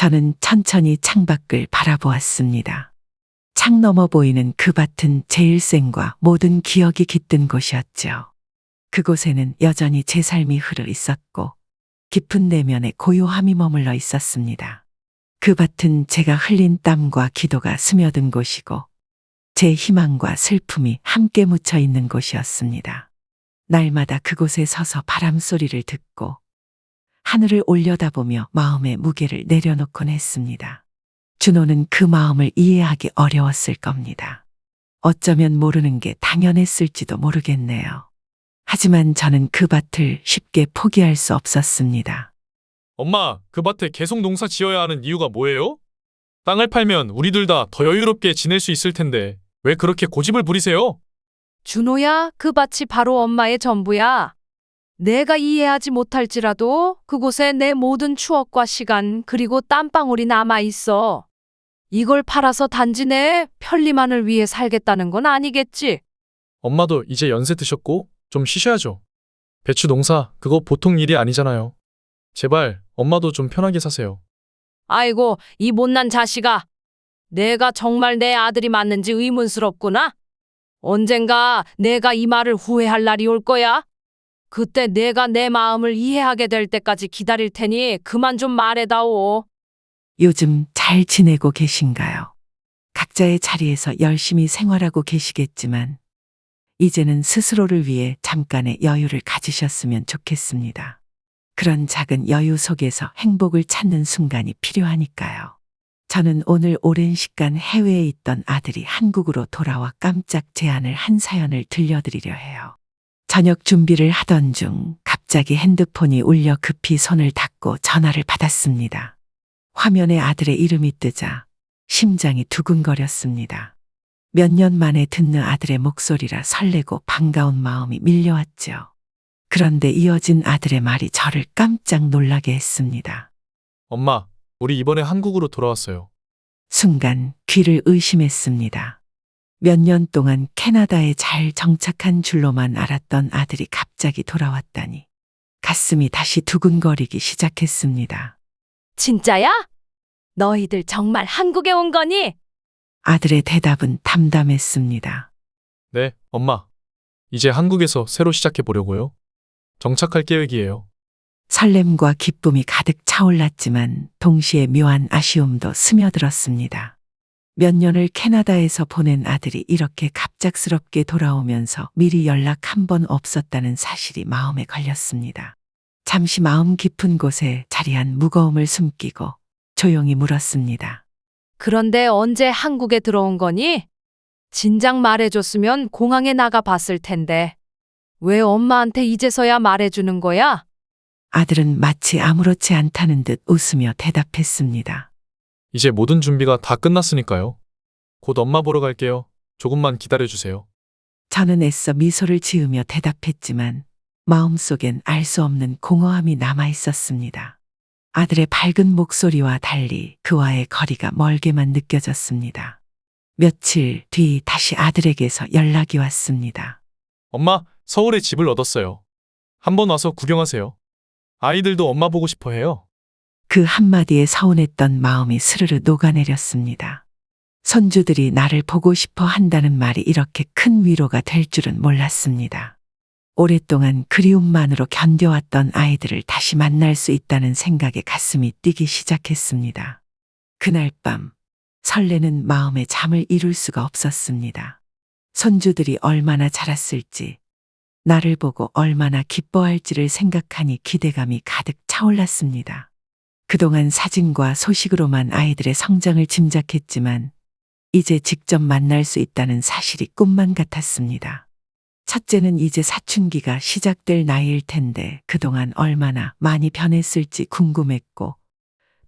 저는 천천히 창밖을 바라보았습니다. 창 너머 보이는 그 밭은 제 일생과 모든 기억이 깃든 곳이었죠. 그곳에는 여전히 제 삶이 흐르 있었고 깊은 내면의 고요함이 머물러 있었습니다. 그 밭은 제가 흘린 땀과 기도가 스며든 곳이고 제 희망과 슬픔이 함께 묻혀 있는 곳이었습니다. 날마다 그곳에 서서 바람 소리를 듣고 하늘을 올려다보며 마음의 무게를 내려놓곤 했습니다. 준호는 그 마음을 이해하기 어려웠을 겁니다. 어쩌면 모르는 게 당연했을지도 모르겠네요. 하지만 저는 그 밭을 쉽게 포기할 수 없었습니다. 엄마, 그 밭에 계속 농사 지어야 하는 이유가 뭐예요? 땅을 팔면 우리들 다 더 여유롭게 지낼 수 있을 텐데 왜 그렇게 고집을 부리세요? 준호야, 그 밭이 바로 엄마의 전부야. 내가 이해하지 못할지라도 그곳에 내 모든 추억과 시간 그리고 땀방울이 남아 있어. 이걸 팔아서 단지 내 편리만을 위해 살겠다는 건 아니겠지? 엄마도 이제 연세 드셨고 좀 쉬셔야죠. 배추 농사 그거 보통 일이 아니잖아요. 제발 엄마도 좀 편하게 사세요. 아이고, 이 못난 자식아. 내가 정말 내 아들이 맞는지 의문스럽구나. 언젠가 내가 이 말을 후회할 날이 올 거야. 그때 내가 내 마음을 이해하게 될 때까지 기다릴 테니 그만 좀 말해다오. 요즘 잘 지내고 계신가요? 각자의 자리에서 열심히 생활하고 계시겠지만 이제는 스스로를 위해 잠깐의 여유를 가지셨으면 좋겠습니다. 그런 작은 여유 속에서 행복을 찾는 순간이 필요하니까요. 저는 오늘 오랜 시간 해외에 있던 아들이 한국으로 돌아와 깜짝 제안을 한 사연을 들려드리려 해요. 저녁 준비를 하던 중 갑자기 핸드폰이 울려 급히 손을 닫고 전화를 받았습니다. 화면에 아들의 이름이 뜨자 심장이 두근거렸습니다. 몇 년 만에 듣는 아들의 목소리라 설레고 반가운 마음이 밀려왔죠. 그런데 이어진 아들의 말이 저를 깜짝 놀라게 했습니다. 엄마, 우리 이번에 한국으로 돌아왔어요. 순간 귀를 의심했습니다. 몇 년 동안 캐나다에 잘 정착한 줄로만 알았던 아들이 갑자기 돌아왔다니 가슴이 다시 두근거리기 시작했습니다. 진짜야? 너희들 정말 한국에 온 거니? 아들의 대답은 담담했습니다. 네, 엄마. 이제 한국에서 새로 시작해 보려고요. 정착할 계획이에요. 설렘과 기쁨이 가득 차올랐지만 동시에 묘한 아쉬움도 스며들었습니다. 몇 년을 캐나다에서 보낸 아들이 이렇게 갑작스럽게 돌아오면서 미리 연락 한 번 없었다는 사실이 마음에 걸렸습니다. 잠시 마음 깊은 곳에 자리한 무거움을 숨기고 조용히 물었습니다. 그런데 언제 한국에 들어온 거니? 진작 말해줬으면 공항에 나가 봤을 텐데. 왜 엄마한테 이제서야 말해주는 거야? 아들은 마치 아무렇지 않다는 듯 웃으며 대답했습니다. 이제 모든 준비가 다 끝났으니까요. 곧 엄마 보러 갈게요. 조금만 기다려주세요. 저는 애써 미소를 지으며 대답했지만 마음속엔 알 수 없는 공허함이 남아 있었습니다. 아들의 밝은 목소리와 달리 그와의 거리가 멀게만 느껴졌습니다. 며칠 뒤 다시 아들에게서 연락이 왔습니다. 엄마, 서울에 집을 얻었어요. 한번 와서 구경하세요. 아이들도 엄마 보고 싶어 해요. 그 한마디에 서운했던 마음이 스르르 녹아내렸습니다. 손주들이 나를 보고 싶어 한다는 말이 이렇게 큰 위로가 될 줄은 몰랐습니다. 오랫동안 그리움만으로 견뎌왔던 아이들을 다시 만날 수 있다는 생각에 가슴이 뛰기 시작했습니다. 그날 밤 설레는 마음에 잠을 이룰 수가 없었습니다. 손주들이 얼마나 자랐을지, 나를 보고 얼마나 기뻐할지를 생각하니 기대감이 가득 차올랐습니다. 그동안 사진과 소식으로만 아이들의 성장을 짐작했지만 이제 직접 만날 수 있다는 사실이 꿈만 같았습니다. 첫째는 이제 사춘기가 시작될 나이일 텐데 그동안 얼마나 많이 변했을지 궁금했고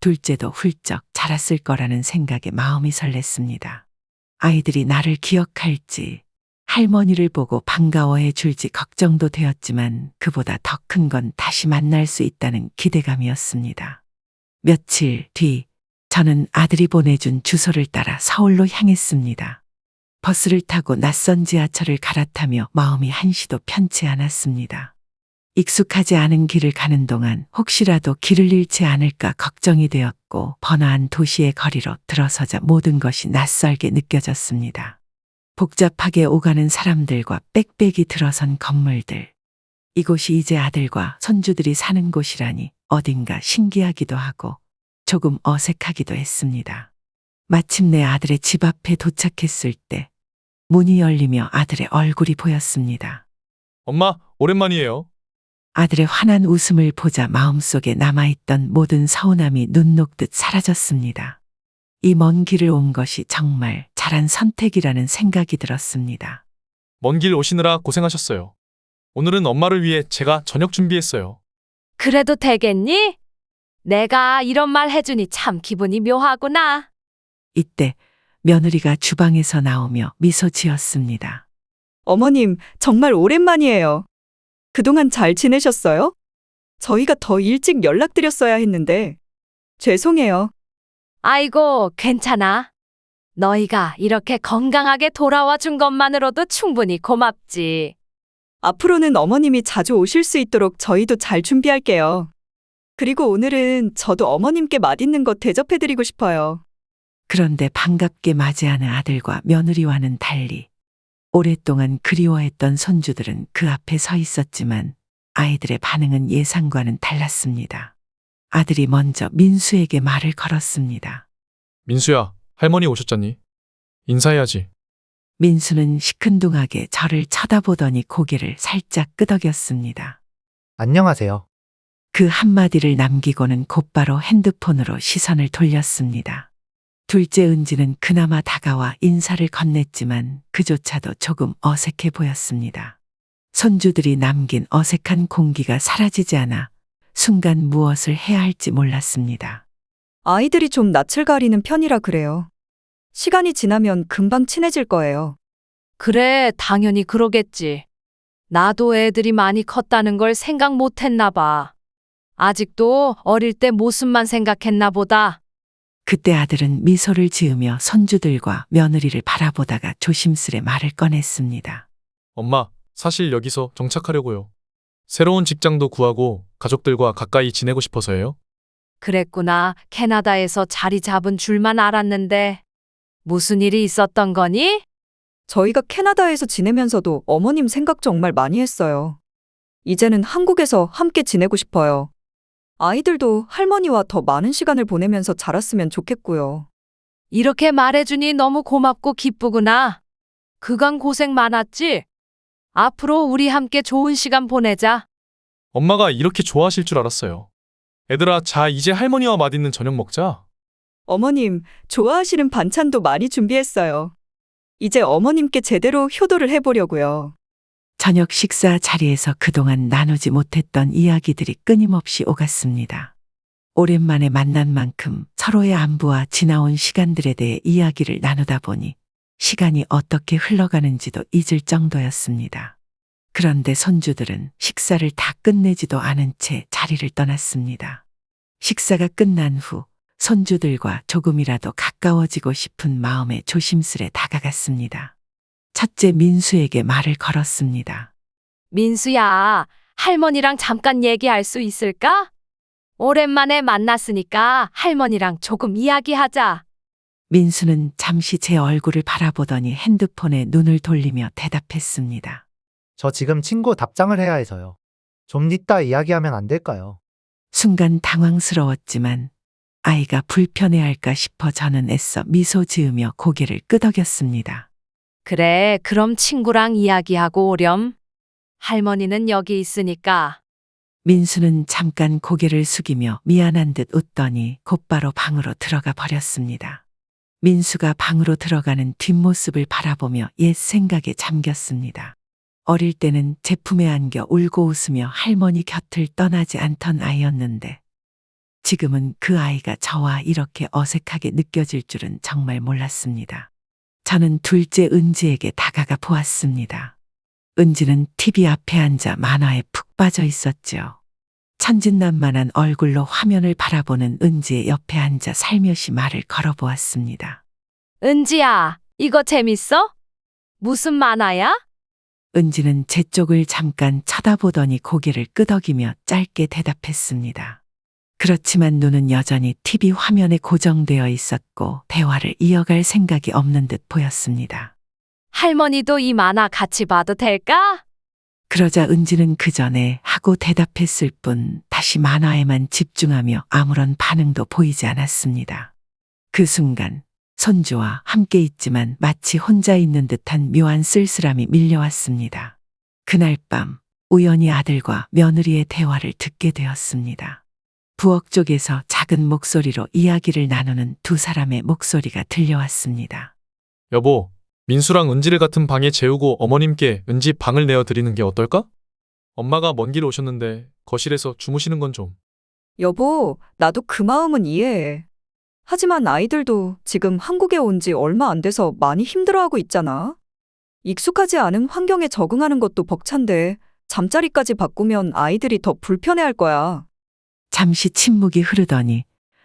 둘째도 훌쩍 자랐을 거라는 생각에 마음이 설렜습니다. 아이들이 나를 기억할지 할머니를 보고 반가워해 줄지 걱정도 되었지만 그보다 더 큰 건 다시 만날 수 있다는 기대감이었습니다. 며칠 뒤 저는 아들이 보내준 주소를 따라 서울로 향했습니다. 버스를 타고 낯선 지하철을 갈아타며 마음이 한시도 편치 않았습니다. 익숙하지 않은 길을 가는 동안 혹시라도 길을 잃지 않을까 걱정이 되었고 번화한 도시의 거리로 들어서자 모든 것이 낯설게 느껴졌습니다. 복잡하게 오가는 사람들과 빽빽이 들어선 건물들. 이곳이 이제 아들과 손주들이 사는 곳이라니 어딘가 신기하기도 하고 조금 어색하기도 했습니다. 마침내 아들의 집 앞에 도착했을 때 문이 열리며 아들의 얼굴이 보였습니다. 엄마, 오랜만이에요. 아들의 환한 웃음을 보자 마음속에 남아있던 모든 서운함이 눈 녹듯 사라졌습니다. 이 먼 길을 온 것이 정말 잘한 선택이라는 생각이 들었습니다. 먼 길 오시느라 고생하셨어요. 오늘은 엄마를 위해 제가 저녁 준비했어요. 그래도 되겠니? 내가 이런 말 해주니 참 기분이 묘하구나. 이때 며느리가 주방에서 나오며 미소 지었습니다. 어머님, 정말 오랜만이에요. 그동안 잘 지내셨어요? 저희가 더 일찍 연락드렸어야 했는데. 죄송해요. 아이고, 괜찮아. 너희가 이렇게 건강하게 돌아와 준 것만으로도 충분히 고맙지. 앞으로는 어머님이 자주 오실 수 있도록 저희도 잘 준비할게요. 그리고 오늘은 저도 어머님께 맛있는 거 대접해드리고 싶어요. 그런데 반갑게 맞이하는 아들과 며느리와는 달리 오랫동안 그리워했던 손주들은 그 앞에 서 있었지만 아이들의 반응은 예상과는 달랐습니다. 아들이 먼저 민수에게 말을 걸었습니다. 민수야, 할머니 오셨잖니? 인사해야지. 민수는 시큰둥하게 저를 쳐다보더니 고개를 살짝 끄덕였습니다. 안녕하세요. 그 한마디를 남기고는 곧바로 핸드폰으로 시선을 돌렸습니다. 둘째 은지는 그나마 다가와 인사를 건넸지만 그조차도 조금 어색해 보였습니다. 손주들이 남긴 어색한 공기가 사라지지 않아 순간 무엇을 해야 할지 몰랐습니다. 아이들이 좀 낯을 가리는 편이라 그래요. 시간이 지나면 금방 친해질 거예요. 그래, 당연히 그러겠지. 나도 애들이 많이 컸다는 걸 생각 못 했나 봐. 아직도 어릴 때 모습만 생각했나 보다. 그때 아들은 미소를 지으며 손주들과 며느리를 바라보다가 조심스레 말을 꺼냈습니다. 엄마, 사실 여기서 정착하려고요. 새로운 직장도 구하고 가족들과 가까이 지내고 싶어서예요. 그랬구나. 캐나다에서 자리 잡은 줄만 알았는데. 무슨 일이 있었던 거니? 저희가 캐나다에서 지내면서도 어머님 생각 정말 많이 했어요. 이제는 한국에서 함께 지내고 싶어요. 아이들도 할머니와 더 많은 시간을 보내면서 자랐으면 좋겠고요. 이렇게 말해주니 너무 고맙고 기쁘구나. 그간 고생 많았지? 앞으로 우리 함께 좋은 시간 보내자. 엄마가 이렇게 좋아하실 줄 알았어요. 애들아, 자, 이제 할머니와 맛있는 저녁 먹자. 어머님, 좋아하시는 반찬도 많이 준비했어요. 이제 어머님께 제대로 효도를 해보려고요. 저녁 식사 자리에서 그동안 나누지 못했던 이야기들이 끊임없이 오갔습니다. 오랜만에 만난 만큼 서로의 안부와 지나온 시간들에 대해 이야기를 나누다 보니 시간이 어떻게 흘러가는지도 잊을 정도였습니다. 그런데 손주들은 식사를 다 끝내지도 않은 채 자리를 떠났습니다. 식사가 끝난 후 손주들과 조금이라도 가까워지고 싶은 마음에 조심스레 다가갔습니다. 첫째 민수에게 말을 걸었습니다. 민수야, 할머니랑 잠깐 얘기할 수 있을까? 오랜만에 만났으니까 할머니랑 조금 이야기하자. 민수는 잠시 제 얼굴을 바라보더니 핸드폰에 눈을 돌리며 대답했습니다. 저 지금 친구 답장을 해야 해서요. 좀 이따 이야기하면 안 될까요? 순간 당황스러웠지만 아이가 불편해할까 싶어 저는 애써 미소 지으며 고개를 끄덕였습니다. 그래, 그럼 친구랑 이야기하고 오렴. 할머니는 여기 있으니까. 민수는 잠깐 고개를 숙이며 미안한 듯 웃더니 곧바로 방으로 들어가 버렸습니다. 민수가 방으로 들어가는 뒷모습을 바라보며 옛 생각에 잠겼습니다. 어릴 때는 제품에 안겨 울고 웃으며 할머니 곁을 떠나지 않던 아이였는데 지금은 그 아이가 저와 이렇게 어색하게 느껴질 줄은 정말 몰랐습니다. 저는 둘째 은지에게 다가가 보았습니다. 은지는 TV 앞에 앉아 만화에 푹 빠져 있었죠. 천진난만한 얼굴로 화면을 바라보는 은지의 옆에 앉아 살며시 말을 걸어보았습니다. 은지야, 이거 재밌어? 무슨 만화야? 은지는 제 쪽을 잠깐 쳐다보더니 고개를 끄덕이며 짧게 대답했습니다. 그렇지만 눈은 여전히 TV 화면에 고정되어 있었고 대화를 이어갈 생각이 없는 듯 보였습니다. 할머니도 이 만화 같이 봐도 될까? 그러자 은지는 그 전에 하고 대답했을 뿐 다시 만화에만 집중하며 아무런 반응도 보이지 않았습니다. 그 순간 손주와 함께 있지만 마치 혼자 있는 듯한 묘한 쓸쓸함이 밀려왔습니다. 그날 밤 우연히 아들과 며느리의 대화를 듣게 되었습니다. 부엌 쪽에서 작은 목소리로 이야기를 나누는 두 사람의 목소리가 들려왔습니다. 여보, 민수랑 은지를 같은 방에 재우고 어머님께 은지 방을 내어 드리는 게 어떨까? 엄마가 먼 길 오셨는데 거실에서 주무시는 건 좀. 여보, 나도 그 마음은 이해해. 하지만 아이들도 지금 한국에 온 지 얼마 안 돼서 많이 힘들어하고 있잖아. 익숙하지 않은 환경에 적응하는 것도 벅찬데 잠자리까지 바꾸면 아이들이 더 불편해할 거야. 잠시 침묵이 흐르더니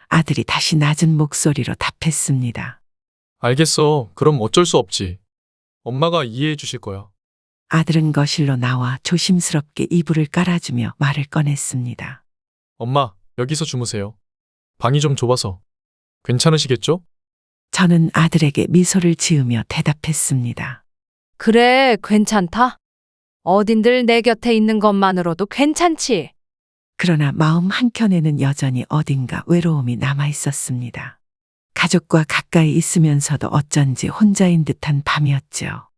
아들이 다시 낮은 목소리로 답했습니다. 알겠어. 그럼 어쩔 수 없지. 엄마가 이해해 주실 거야. 아들은 거실로 나와 조심스럽게 이불을 깔아주며 말을 꺼냈습니다. 엄마, 여기서 주무세요. 방이 좀 좁아서. 괜찮으시겠죠? 저는 아들에게 미소를 지으며 대답했습니다. 그래, 괜찮다. 어딘들 내 곁에 있는 것만으로도 괜찮지. 그러나 마음 한켠에는 여전히 어딘가 외로움이 남아 있었습니다. 가족과 가까이 있으면서도 어쩐지 혼자인 듯한 밤이었죠.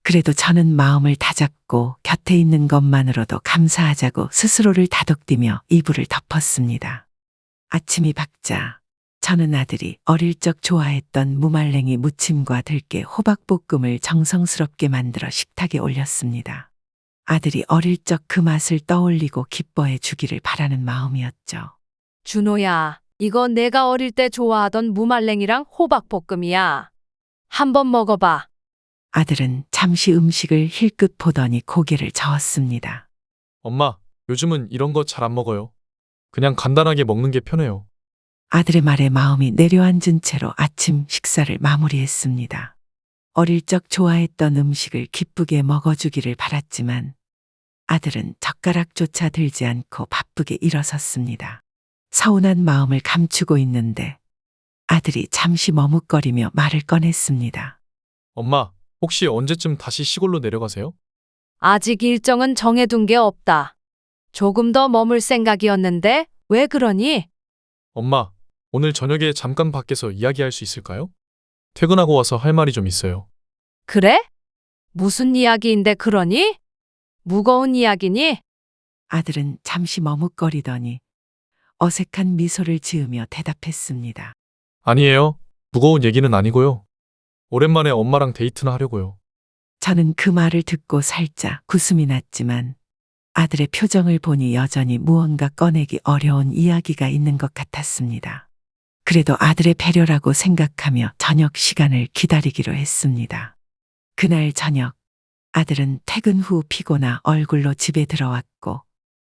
그래도 저는 마음을 다잡고 곁에 있는 것만으로도 감사하자고 스스로를 다독이며 이불을 덮었습니다. 아침이 밝자 저는 아들이 어릴 적 좋아했던 무말랭이 무침과 들깨 호박볶음을 정성스럽게 만들어 식탁에 올렸습니다. 아들이 어릴 적 그 맛을 떠올리고 기뻐해 주기를 바라는 마음이었죠. 준호야, 이거 내가 어릴 때 좋아하던 무말랭이랑 호박볶음이야. 한번 먹어봐. 아들은 잠시 음식을 힐끗 보더니 고개를 저었습니다. 엄마, 요즘은 이런 거 잘 안 먹어요. 그냥 간단하게 먹는 게 편해요. 아들의 말에 마음이 내려앉은 채로 아침 식사를 마무리했습니다. 어릴 적 좋아했던 음식을 기쁘게 먹어주기를 바랐지만 아들은 젓가락조차 들지 않고 바쁘게 일어섰습니다. 서운한 마음을 감추고 있는데 아들이 잠시 머뭇거리며 말을 꺼냈습니다. 엄마, 혹시 언제쯤 다시 시골로 내려가세요? 아직 일정은 정해둔 게 없다. 조금 더 머물 생각이었는데 왜 그러니? 엄마, 오늘 저녁에 잠깐 밖에서 이야기할 수 있을까요? 퇴근하고 와서 할 말이 좀 있어요. 그래? 무슨 이야기인데 그러니? 무거운 이야기니? 아들은 잠시 머뭇거리더니 어색한 미소를 지으며 대답했습니다. 아니에요. 무거운 얘기는 아니고요. 오랜만에 엄마랑 데이트나 하려고요. 저는 그 말을 듣고 살짝 웃음이 났지만 아들의 표정을 보니 여전히 무언가 꺼내기 어려운 이야기가 있는 것 같았습니다. 그래도 아들의 배려라고 생각하며 저녁 시간을 기다리기로 했습니다. 그날 저녁, 아들은 퇴근 후 피곤한 얼굴로 집에 들어왔고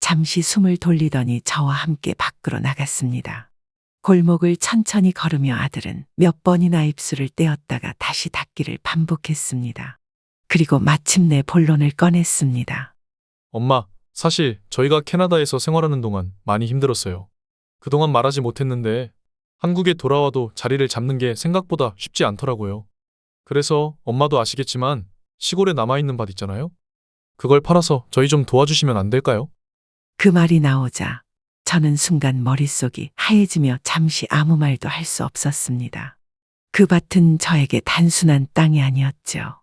잠시 숨을 돌리더니 저와 함께 밖으로 나갔습니다. 골목을 천천히 걸으며 아들은 몇 번이나 입술을 떼었다가 다시 닫기를 반복했습니다. 그리고 마침내 본론을 꺼냈습니다. 엄마, 사실 저희가 캐나다에서 생활하는 동안 많이 힘들었어요. 그동안 말하지 못했는데 한국에 돌아와도 자리를 잡는 게 생각보다 쉽지 않더라고요. 그래서 엄마도 아시겠지만 시골에 남아있는 밭 있잖아요. 그걸 팔아서 저희 좀 도와주시면 안 될까요? 그 말이 나오자 저는 순간 머릿속이 하얘지며 잠시 아무 말도 할 수 없었습니다. 그 밭은 저에게 단순한 땅이 아니었죠.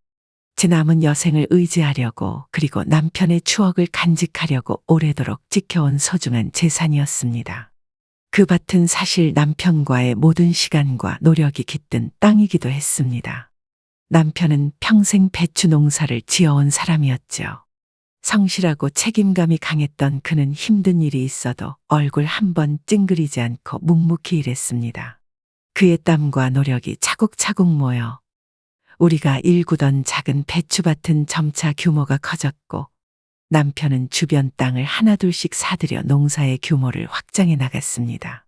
제 남은 여생을 의지하려고 그리고 남편의 추억을 간직하려고 오래도록 지켜온 소중한 재산이었습니다. 그 밭은 사실 남편과의 모든 시간과 노력이 깃든 땅이기도 했습니다. 남편은 평생 배추 농사를 지어온 사람이었죠. 성실하고 책임감이 강했던 그는 힘든 일이 있어도 얼굴 한 번 찡그리지 않고 묵묵히 일했습니다. 그의 땀과 노력이 차곡차곡 모여 우리가 일구던 작은 배추밭은 점차 규모가 커졌고 남편은 주변 땅을 하나둘씩 사들여 농사의 규모를 확장해 나갔습니다.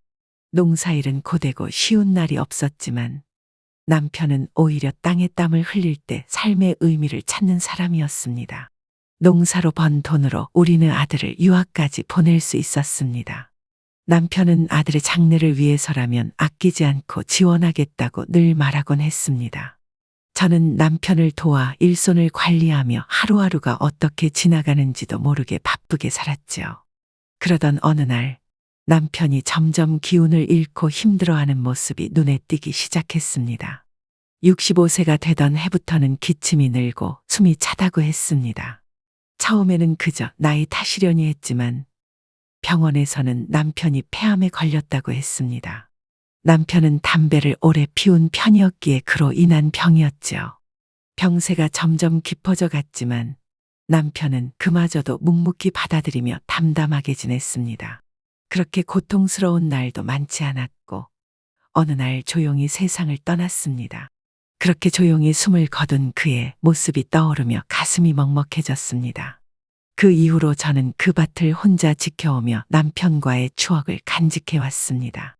농사일은 고되고 쉬운 날이 없었지만 남편은 오히려 땅에 땀을 흘릴 때 삶의 의미를 찾는 사람이었습니다. 농사로 번 돈으로 우리는 아들을 유학까지 보낼 수 있었습니다. 남편은 아들의 장래를 위해서라면 아끼지 않고 지원하겠다고 늘 말하곤 했습니다. 저는 남편을 도와 일손을 관리하며 하루하루가 어떻게 지나가는지도 모르게 바쁘게 살았죠. 그러던 어느 날 남편이 점점 기운을 잃고 힘들어하는 모습이 눈에 띄기 시작했습니다. 65세가 되던 해부터는 기침이 늘고 숨이 차다고 했습니다. 처음에는 그저 나이 탓이려니 했지만 병원에서는 남편이 폐암에 걸렸다고 했습니다. 남편은 담배를 오래 피운 편이었기에 그로 인한 병이었죠. 병세가 점점 깊어져 갔지만 남편은 그마저도 묵묵히 받아들이며 담담하게 지냈습니다. 그렇게 고통스러운 날도 많지 않았고 어느 날 조용히 세상을 떠났습니다. 그렇게 조용히 숨을 거둔 그의 모습이 떠오르며 가슴이 먹먹해졌습니다. 그 이후로 저는 그 밭을 혼자 지켜오며 남편과의 추억을 간직해 왔습니다.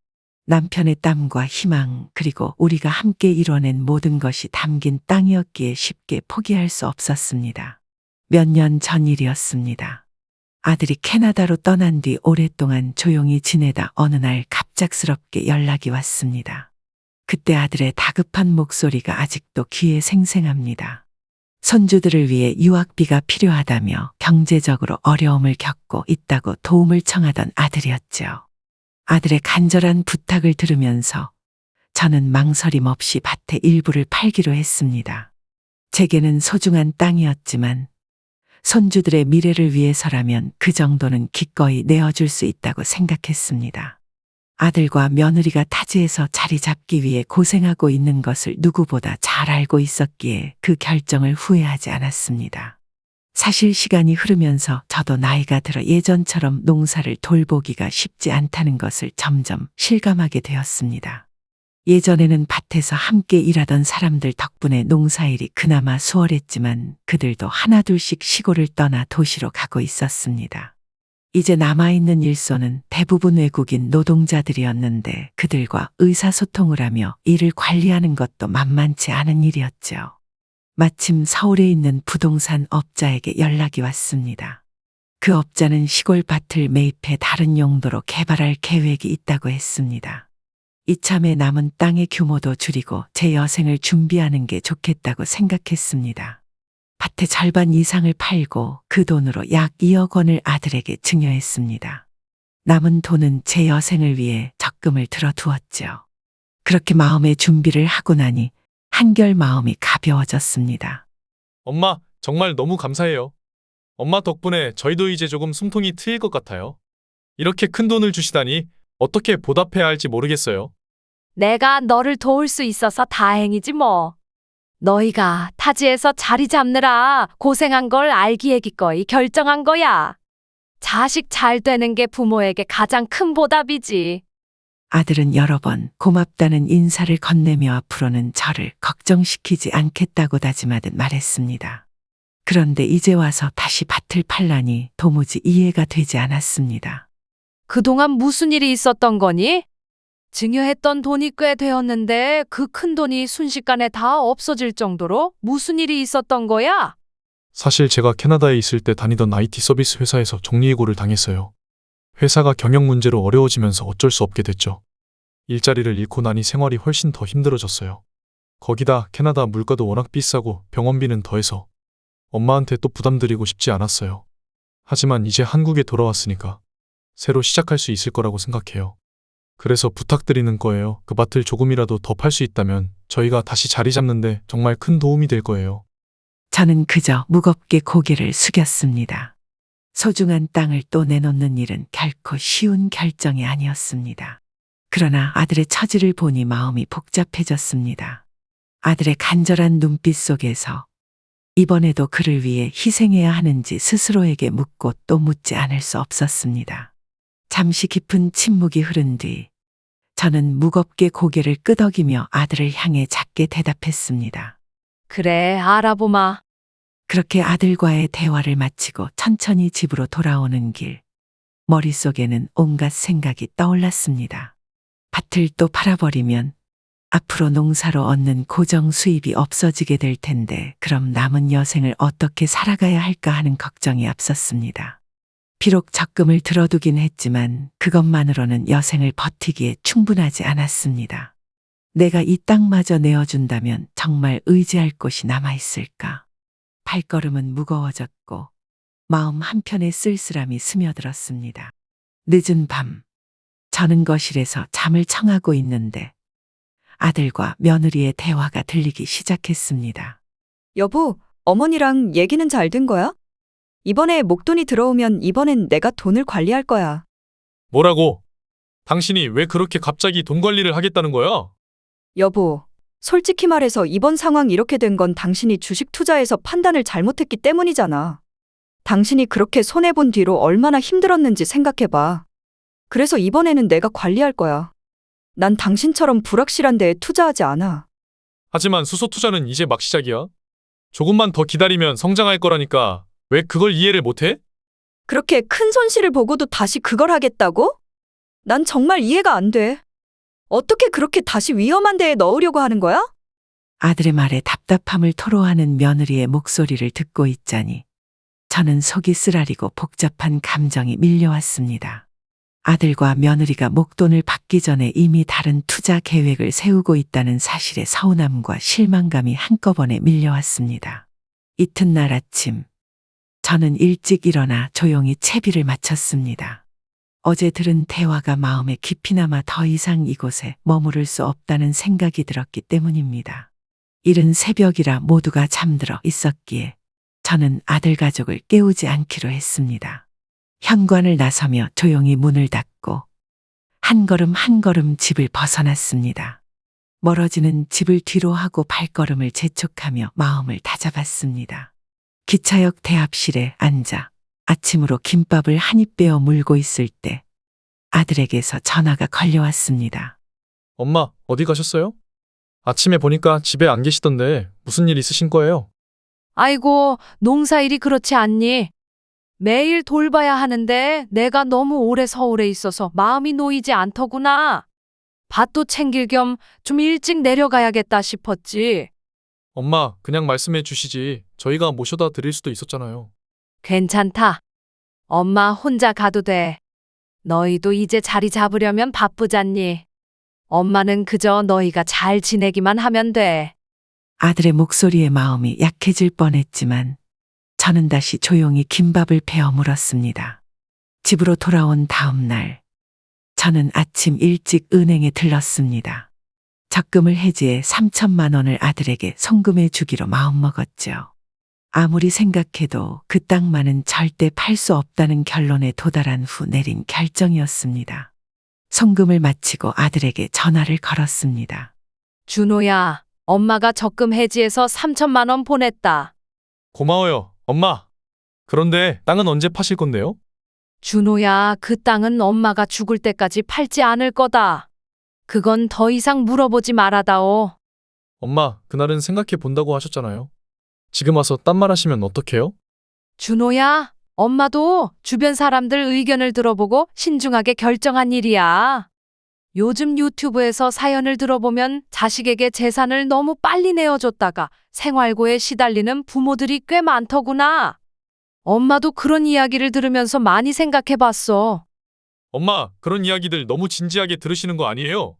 남편의 땀과 희망 그리고 우리가 함께 이뤄낸 모든 것이 담긴 땅이었기에 쉽게 포기할 수 없었습니다. 몇 년 전 일이었습니다. 아들이 캐나다로 떠난 뒤 오랫동안 조용히 지내다 어느 날 갑작스럽게 연락이 왔습니다. 그때 아들의 다급한 목소리가 아직도 귀에 생생합니다. 손주들을 위해 유학비가 필요하다며 경제적으로 어려움을 겪고 있다고 도움을 청하던 아들이었죠. 아들의 간절한 부탁을 들으면서 저는 망설임 없이 밭의 일부를 팔기로 했습니다. 제게는 소중한 땅이었지만 손주들의 미래를 위해서라면 그 정도는 기꺼이 내어줄 수 있다고 생각했습니다. 아들과 며느리가 타지에서 자리 잡기 위해 고생하고 있는 것을 누구보다 잘 알고 있었기에 그 결정을 후회하지 않았습니다. 사실 시간이 흐르면서 저도 나이가 들어 예전처럼 농사를 돌보기가 쉽지 않다는 것을 점점 실감하게 되었습니다. 예전에는 밭에서 함께 일하던 사람들 덕분에 농사일이 그나마 수월했지만 그들도 하나둘씩 시골을 떠나 도시로 가고 있었습니다. 이제 남아있는 일손은 대부분 외국인 노동자들이었는데 그들과 의사소통을 하며 일을 관리하는 것도 만만치 않은 일이었죠. 마침 서울에 있는 부동산 업자에게 연락이 왔습니다. 그 업자는 시골 밭을 매입해 다른 용도로 개발할 계획이 있다고 했습니다. 이참에 남은 땅의 규모도 줄이고 제 여생을 준비하는 게 좋겠다고 생각했습니다. 밭의 절반 이상을 팔고 그 돈으로 약 2억 원을 아들에게 증여했습니다. 남은 돈은 제 여생을 위해 적금을 들어두었죠. 그렇게 마음의 준비를 하고 나니 한결 마음이 가벼워졌습니다. 엄마, 정말 너무 감사해요. 엄마 덕분에 저희도 이제 조금 숨통이 트일 것 같아요. 이렇게 큰 돈을 주시다니 어떻게 보답해야 할지 모르겠어요. 내가 너를 도울 수 있어서 다행이지 뭐. 너희가 타지에서 자리 잡느라 고생한 걸 알기에 기꺼이 결정한 거야. 자식 잘 되는 게 부모에게 가장 큰 보답이지. 아들은 여러 번 고맙다는 인사를 건네며 앞으로는 저를 걱정시키지 않겠다고 다짐하듯 말했습니다. 그런데 이제 와서 다시 밭을 팔라니 도무지 이해가 되지 않았습니다. 그동안 무슨 일이 있었던 거니? 증여했던 돈이 꽤 되었는데 그 큰 돈이 순식간에 다 없어질 정도로 무슨 일이 있었던 거야? 사실 제가 캐나다에 있을 때 다니던 IT 서비스 회사에서 정리해고를 당했어요. 회사가 경영 문제로 어려워지면서 어쩔 수 없게 됐죠. 일자리를 잃고 나니 생활이 훨씬 더 힘들어졌어요. 거기다 캐나다 물가도 워낙 비싸고 병원비는 더해서 엄마한테 또 부담드리고 싶지 않았어요. 하지만 이제 한국에 돌아왔으니까 새로 시작할 수 있을 거라고 생각해요. 그래서 부탁드리는 거예요. 그 밭을 조금이라도 더 팔 수 있다면 저희가 다시 자리 잡는데 정말 큰 도움이 될 거예요. 저는 그저 무겁게 고개를 숙였습니다. 소중한 땅을 또 내놓는 일은 결코 쉬운 결정이 아니었습니다. 그러나 아들의 처지를 보니 마음이 복잡해졌습니다. 아들의 간절한 눈빛 속에서 이번에도 그를 위해 희생해야 하는지 스스로에게 묻고 또 묻지 않을 수 없었습니다. 잠시 깊은 침묵이 흐른 뒤 저는 무겁게 고개를 끄덕이며 아들을 향해 작게 대답했습니다. 그래, 알아보마. 그렇게 아들과의 대화를 마치고 천천히 집으로 돌아오는 길, 머릿속에는 온갖 생각이 떠올랐습니다. 밭을 또 팔아버리면 앞으로 농사로 얻는 고정 수입이 없어지게 될 텐데 그럼 남은 여생을 어떻게 살아가야 할까 하는 걱정이 앞섰습니다. 비록 적금을 들어두긴 했지만 그것만으로는 여생을 버티기에 충분하지 않았습니다. 내가 이 땅마저 내어준다면 정말 의지할 곳이 남아있을까? 발걸음은 무거워졌고 마음 한편에 쓸쓸함이 스며들었습니다. 늦은 밤, 저는 거실에서 잠을 청하고 있는데 아들과 며느리의 대화가 들리기 시작했습니다. 여보, 어머니랑 얘기는 잘 된 거야? 이번에 목돈이 들어오면 이번엔 내가 돈을 관리할 거야. 뭐라고? 당신이 왜 그렇게 갑자기 돈 관리를 하겠다는 거야? 여보, 솔직히 말해서 이번 상황 이렇게 된 건 당신이 주식 투자에서 판단을 잘못했기 때문이잖아. 당신이 그렇게 손해본 뒤로 얼마나 힘들었는지 생각해봐. 그래서 이번에는 내가 관리할 거야. 난 당신처럼 불확실한 데에 투자하지 않아. 하지만 수소 투자는 이제 막 시작이야. 조금만 더 기다리면 성장할 거라니까 왜 그걸 이해를 못해? 그렇게 큰 손실을 보고도 다시 그걸 하겠다고? 난 정말 이해가 안 돼. 어떻게 그렇게 다시 위험한 데에 넣으려고 하는 거야? 아들의 말에 답답함을 토로하는 며느리의 목소리를 듣고 있자니 저는 속이 쓰라리고 복잡한 감정이 밀려왔습니다. 아들과 며느리가 목돈을 받기 전에 이미 다른 투자 계획을 세우고 있다는 사실에 서운함과 실망감이 한꺼번에 밀려왔습니다. 이튿날 아침, 저는 일찍 일어나 조용히 채비를 마쳤습니다. 어제 들은 대화가 마음에 깊이 남아 더 이상 이곳에 머무를 수 없다는 생각이 들었기 때문입니다. 이른 새벽이라 모두가 잠들어 있었기에 저는 아들 가족을 깨우지 않기로 했습니다. 현관을 나서며 조용히 문을 닫고 한 걸음 한 걸음 집을 벗어났습니다. 멀어지는 집을 뒤로 하고 발걸음을 재촉하며 마음을 다잡았습니다. 기차역 대합실에 앉아 아침으로 김밥을 한 입 베어 물고 있을 때 아들에게서 전화가 걸려왔습니다. 엄마, 어디 가셨어요? 아침에 보니까 집에 안 계시던데 무슨 일 있으신 거예요? 아이고, 농사일이 그렇지 않니? 매일 돌봐야 하는데 내가 너무 오래 서울에 있어서 마음이 놓이지 않더구나. 밭도 챙길 겸 좀 일찍 내려가야겠다 싶었지. 엄마, 그냥 말씀해 주시지. 저희가 모셔다 드릴 수도 있었잖아요. 괜찮다. 엄마 혼자 가도 돼. 너희도 이제 자리 잡으려면 바쁘잖니. 엄마는 그저 너희가 잘 지내기만 하면 돼. 아들의 목소리에 마음이 약해질 뻔했지만 저는 다시 조용히 김밥을 베어 물었습니다. 집으로 돌아온 다음 날, 저는 아침 일찍 은행에 들렀습니다. 적금을 해지해 3천만 원을 아들에게 송금해 주기로 마음먹었죠. 아무리 생각해도 그 땅만은 절대 팔 수 없다는 결론에 도달한 후 내린 결정이었습니다. 송금을 마치고 아들에게 전화를 걸었습니다. 준호야, 엄마가 적금 해지해서 3천만 원 보냈다. 고마워요, 엄마. 그런데 땅은 언제 파실 건데요? 준호야, 그 땅은 엄마가 죽을 때까지 팔지 않을 거다. 그건 더 이상 물어보지 말아다오. 엄마, 그날은 생각해 본다고 하셨잖아요. 지금 와서 딴 말 하시면 어떡해요? 준호야, 엄마도 주변 사람들 의견을 들어보고 신중하게 결정한 일이야. 요즘 유튜브에서 사연을 들어보면 자식에게 재산을 너무 빨리 내어줬다가 생활고에 시달리는 부모들이 꽤 많더구나. 엄마도 그런 이야기를 들으면서 많이 생각해봤어. 엄마, 그런 이야기들 너무 진지하게 들으시는 거 아니에요?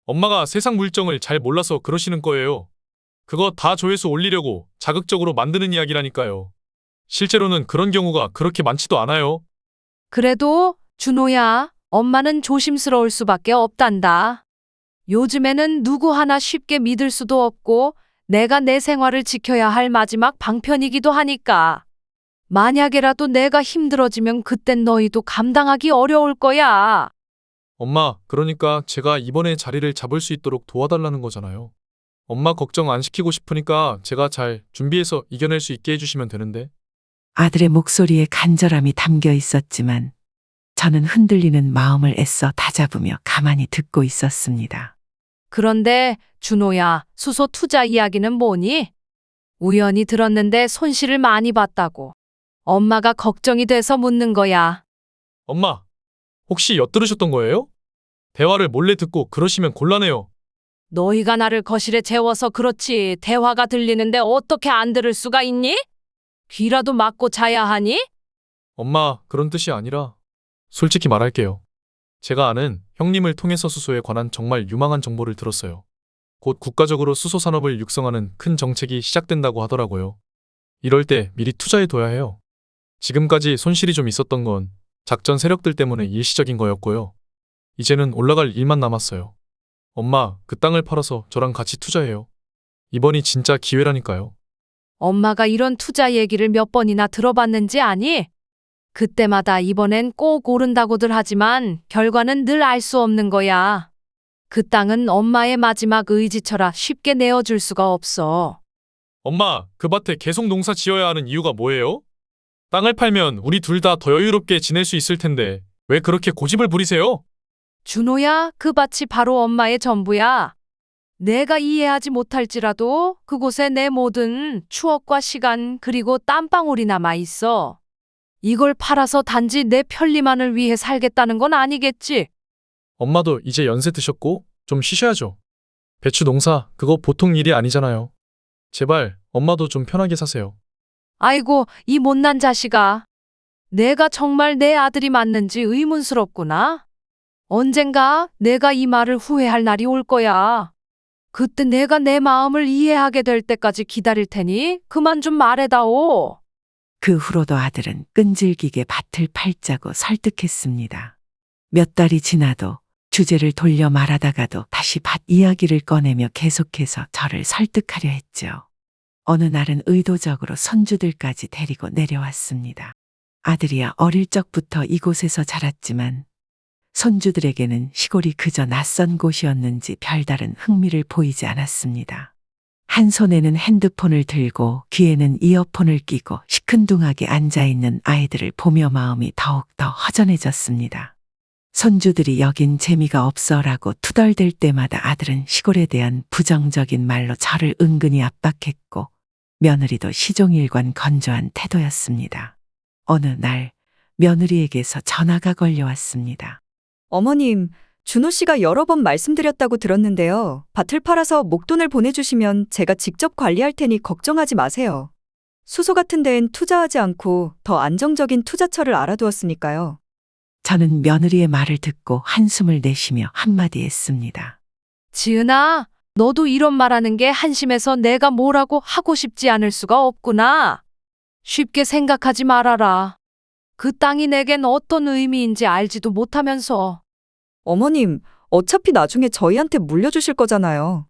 엄마가 세상 물정을 잘 몰라서 그러시는 거예요. 그거 다 조회수 올리려고 자극적으로 만드는 이야기라니까요. 실제로는 그런 경우가 그렇게 많지도 않아요. 그래도 준호야, 엄마는 조심스러울 수밖에 없단다. 요즘에는 누구 하나 쉽게 믿을 수도 없고 내가 내 생활을 지켜야 할 마지막 방편이기도 하니까. 만약에라도 내가 힘들어지면 그땐 너희도 감당하기 어려울 거야. 엄마, 그러니까 제가 이번에 자리를 잡을 수 있도록 도와달라는 거잖아요. 엄마 걱정 안 시키고 싶으니까 제가 잘 준비해서 이겨낼 수 있게 해주시면 되는데. 아들의 목소리에 간절함이 담겨 있었지만 저는 흔들리는 마음을 애써 다잡으며 가만히 듣고 있었습니다. 그런데 준호야, 수소 투자 이야기는 뭐니? 우연히 들었는데 손실을 많이 봤다고. 엄마가 걱정이 돼서 묻는 거야. 엄마, 혹시 엿들으셨던 거예요? 대화를 몰래 듣고 그러시면 곤란해요. 너희가 나를 거실에 재워서 그렇지 대화가 들리는데 어떻게 안 들을 수가 있니? 귀라도 막고 자야 하니? 엄마, 그런 뜻이 아니라 솔직히 말할게요. 제가 아는 형님을 통해서 수소에 관한 정말 유망한 정보를 들었어요. 곧 국가적으로 수소 산업을 육성하는 큰 정책이 시작된다고 하더라고요. 이럴 때 미리 투자해둬야 해요. 지금까지 손실이 좀 있었던 건 작전 세력들 때문에 일시적인 거였고요. 이제는 올라갈 일만 남았어요. 엄마, 그 땅을 팔아서 저랑 같이 투자해요. 이번이 진짜 기회라니까요. 엄마가 이런 투자 얘기를 몇 번이나 들어봤는지 아니? 그때마다 이번엔 꼭 오른다고들 하지만 결과는 늘 알 수 없는 거야. 그 땅은 엄마의 마지막 의지처라 쉽게 내어줄 수가 없어. 엄마, 그 밭에 계속 농사 지어야 하는 이유가 뭐예요? 땅을 팔면 우리 둘 다 더 여유롭게 지낼 수 있을 텐데 왜 그렇게 고집을 부리세요? 준호야, 그 밭이 바로 엄마의 전부야. 내가 이해하지 못할지라도 그곳에 내 모든 추억과 시간 그리고 땀방울이 남아 있어. 이걸 팔아서 단지 내 편리만을 위해 살겠다는 건 아니겠지? 엄마도 이제 연세 드셨고 좀 쉬셔야죠. 배추 농사, 그거 보통 일이 아니잖아요. 제발 엄마도 좀 편하게 사세요. 아이고, 이 못난 자식아. 내가 정말 내 아들이 맞는지 의문스럽구나. 언젠가 내가 이 말을 후회할 날이 올 거야. 그때 내가 내 마음을 이해하게 될 때까지 기다릴 테니 그만 좀 말해다오. 그 후로도 아들은 끈질기게 밭을 팔자고 설득했습니다. 몇 달이 지나도 주제를 돌려 말하다가도 다시 밭 이야기를 꺼내며 계속해서 저를 설득하려 했죠. 어느 날은 의도적으로 손주들까지 데리고 내려왔습니다. 아들이야 어릴 적부터 이곳에서 자랐지만 손주들에게는 시골이 그저 낯선 곳이었는지 별다른 흥미를 보이지 않았습니다. 한 손에는 핸드폰을 들고 귀에는 이어폰을 끼고 시큰둥하게 앉아있는 아이들을 보며 마음이 더욱더 허전해졌습니다. 손주들이 여긴 재미가 없어라고 투덜댈 때마다 아들은 시골에 대한 부정적인 말로 저를 은근히 압박했고 며느리도 시종일관 건조한 태도였습니다. 어느 날 며느리에게서 전화가 걸려왔습니다. 어머님, 준호 씨가 여러 번 말씀드렸다고 들었는데요. 밭을 팔아서 목돈을 보내주시면 제가 직접 관리할 테니 걱정하지 마세요. 수소 같은 데엔 투자하지 않고 더 안정적인 투자처를 알아두었으니까요. 저는 며느리의 말을 듣고 한숨을 내쉬며 한마디 했습니다. 지은아, 너도 이런 말하는 게 한심해서 내가 뭐라고 하고 싶지 않을 수가 없구나. 쉽게 생각하지 말아라. 그 땅이 내겐 어떤 의미인지 알지도 못하면서. 어머님, 어차피 나중에 저희한테 물려주실 거잖아요.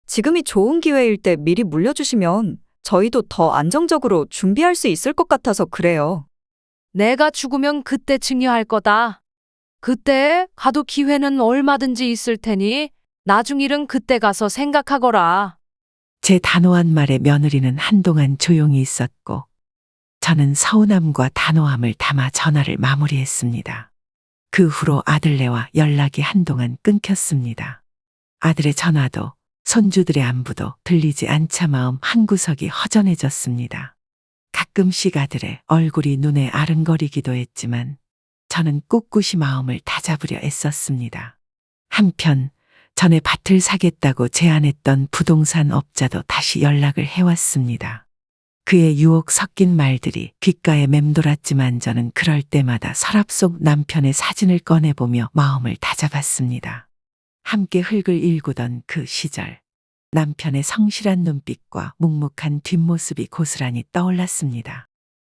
지금이 좋은 기회일 때 미리 물려주시면 저희도 더 안정적으로 준비할 수 있을 것 같아서 그래요. 내가 죽으면 그때 증여할 거다. 그때 가도 기회는 얼마든지 있을 테니 나중 일은 그때 가서 생각하거라. 제 단호한 말에 며느리는 한동안 조용히 있었고 저는 서운함과 단호함을 담아 전화를 마무리했습니다. 그 후로 아들네와 연락이 한동안 끊겼습니다. 아들의 전화도 손주들의 안부도 들리지 않자 마음 한구석이 허전해졌습니다. 가끔씩 아들의 얼굴이 눈에 아른거리기도 했지만 저는 꿋꿋이 마음을 다잡으려 애썼습니다. 한편 전에 밭을 사겠다고 제안했던 부동산 업자도 다시 연락을 해왔습니다. 그의 유혹 섞인 말들이 귓가에 맴돌았지만 저는 그럴 때마다 서랍 속 남편의 사진을 꺼내보며 마음을 다잡았습니다. 함께 흙을 일구던 그 시절, 남편의 성실한 눈빛과 묵묵한 뒷모습이 고스란히 떠올랐습니다.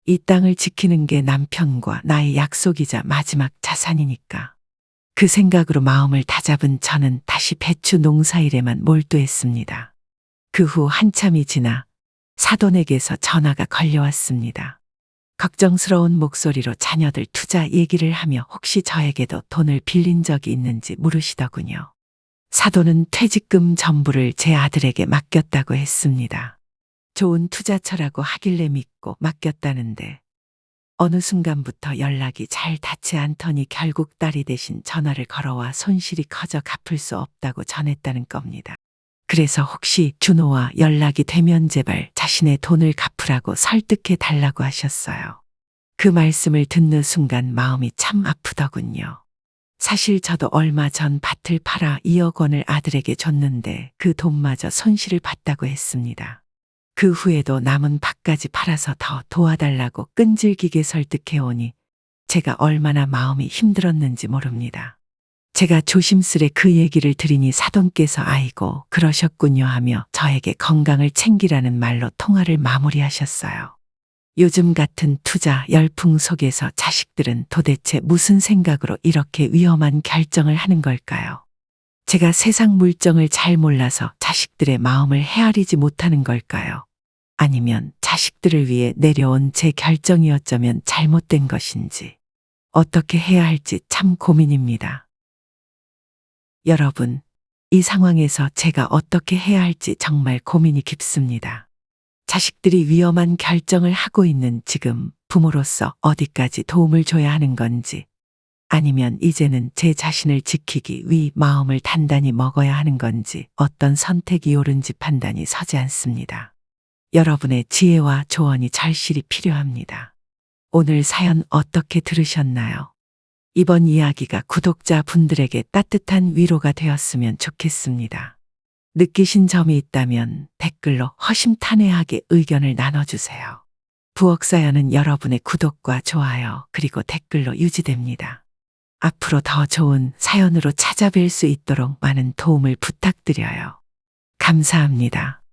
이 땅을 지키는 게 남편과 나의 약속이자 마지막 자산이니까. 그 생각으로 마음을 다잡은 저는 다시 배추 농사일에만 몰두했습니다. 그 후 한참이 지나 사돈에게서 전화가 걸려왔습니다. 걱정스러운 목소리로 자녀들 투자 얘기를 하며 혹시 저에게도 돈을 빌린 적이 있는지 물으시더군요. 사돈은 퇴직금 전부를 제 아들에게 맡겼다고 했습니다. 좋은 투자처라고 하길래 믿고 맡겼다는데 어느 순간부터 연락이 잘 닿지 않더니 결국 딸이 대신 전화를 걸어와 손실이 커져 갚을 수 없다고 전했다는 겁니다. 그래서 혹시 준호와 연락이 되면 제발 자신의 돈을 갚으라고 설득해 달라고 하셨어요. 그 말씀을 듣는 순간 마음이 참 아프더군요. 사실 저도 얼마 전 밭을 팔아 2억 원을 아들에게 줬는데 그 돈마저 손실을 봤다고 했습니다. 그 후에도 남은 밭까지 팔아서 더 도와달라고 끈질기게 설득해오니 제가 얼마나 마음이 힘들었는지 모릅니다. 제가 조심스레 그 얘기를 드리니 사돈께서 아이고 그러셨군요 하며 저에게 건강을 챙기라는 말로 통화를 마무리하셨어요. 요즘 같은 투자 열풍 속에서 자식들은 도대체 무슨 생각으로 이렇게 위험한 결정을 하는 걸까요? 제가 세상 물정을 잘 몰라서 자식들의 마음을 헤아리지 못하는 걸까요? 아니면 자식들을 위해 내려온 제 결정이 어쩌면 잘못된 것인지 어떻게 해야 할지 참 고민입니다. 여러분, 이 상황에서 제가 어떻게 해야 할지 정말 고민이 깊습니다. 자식들이 위험한 결정을 하고 있는 지금 부모로서 어디까지 도움을 줘야 하는 건지, 아니면 이제는 제 자신을 지키기 위해 마음을 단단히 먹어야 하는 건지 어떤 선택이 옳은지 판단이 서지 않습니다. 여러분의 지혜와 조언이 절실히 필요합니다. 오늘 사연 어떻게 들으셨나요? 이번 이야기가 구독자 분들에게 따뜻한 위로가 되었으면 좋겠습니다. 느끼신 점이 있다면 댓글로 허심탄회하게 의견을 나눠주세요. 부엌사연은 여러분의 구독과 좋아요 그리고 댓글로 유지됩니다. 앞으로 더 좋은 사연으로 찾아뵐 수 있도록 많은 도움을 부탁드려요. 감사합니다.